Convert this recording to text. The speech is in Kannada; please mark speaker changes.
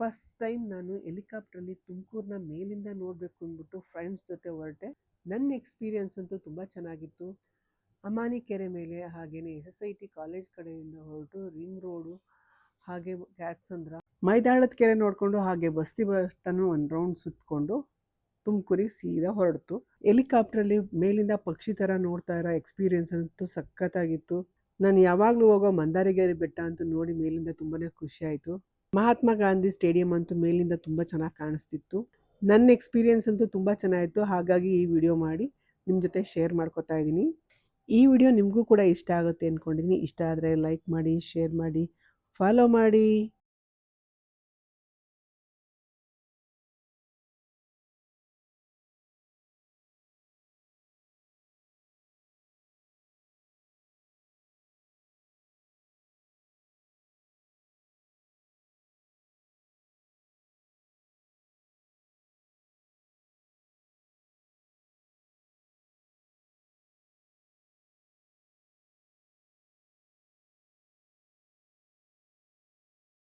Speaker 1: ಫಸ್ಟ್ ಟೈಮ್ ನಾನು ಹೆಲಿಕಾಪ್ಟ್ರಲ್ಲಿ ತುಮಕೂರನ್ನ ಮೇಲಿಂದ ನೋಡಬೇಕು ಅಂದ್ಬಿಟ್ಟು ಫ್ರೆಂಡ್ಸ್ ಜೊತೆ ಹೊರಟೆ. ನನ್ನ ಎಕ್ಸ್ಪೀರಿಯನ್ಸ್ ಅಂತೂ ತುಂಬ ಚೆನ್ನಾಗಿತ್ತು. ಅಮಾನಿ ಕೆರೆ ಮೇಲೆ ಹಾಗೆಯೇ SSIT ಕಾಲೇಜ್ ಕಡೆಯಿಂದ ಹೊರಟು ರಿಂಗ್ ರೋಡು ಹಾಗೆ ಕ್ಯಾತ್ಸಂದ್ರ ಮೈದಾಳದ ಕೆರೆ ನೋಡಿಕೊಂಡು ಹಾಗೆ ಬಸ್ತಿ ಬಸ್ಟನ್ನು ಒಂದು ರೌಂಡ್ ಸುತ್ತಕೊಂಡು ತುಮಕೂರಿಗೆ ಸೀದಾ ಹೊರಡ್ತು. ಹೆಲಿಕಾಪ್ಟ್ರಲ್ಲಿ ಮೇಲಿಂದ ಪಕ್ಷಿ ಥರ ನೋಡ್ತಾ ಇರೋ ಎಕ್ಸ್ಪೀರಿಯನ್ಸ್ ಅಂತೂ ಸಖತ್ತಾಗಿತ್ತು. ನಾನು ಯಾವಾಗಲೂ ಹೋಗೋ ಮಂದಾರಗಿರಿ ಬೆಟ್ಟ ಅಂತೂ ನೋಡಿ ಮೇಲಿಂದ ತುಂಬಾ ಖುಷಿ ಆಯಿತು. ಮಹಾತ್ಮ ಗಾಂಧಿ ಸ್ಟೇಡಿಯಂ ಅಂತೂ ಮೇಲಿಂದ ತುಂಬ ಚೆನ್ನಾಗಿ ಕಾಣಿಸ್ತಿತ್ತು. ನನ್ನ ಎಕ್ಸ್ಪೀರಿಯನ್ಸ್ ಅಂತೂ ತುಂಬ ಚೆನ್ನಾಗಿತ್ತು. ಹಾಗಾಗಿ ಈ ವಿಡಿಯೋ ಮಾಡಿ ನಿಮ್ಮ ಜೊತೆ ಶೇರ್ ಮಾಡ್ಕೊತಾ ಇದ್ದೀನಿ. ಈ ವಿಡಿಯೋ ನಿಮಗೂ ಕೂಡ ಇಷ್ಟ ಆಗುತ್ತೆ ಅಂದ್ಕೊಂಡಿದ್ದೀನಿ. ಇಷ್ಟ ಆದರೆ ಲೈಕ್ ಮಾಡಿ, ಶೇರ್ ಮಾಡಿ, ಫಾಲೋ ಮಾಡಿ.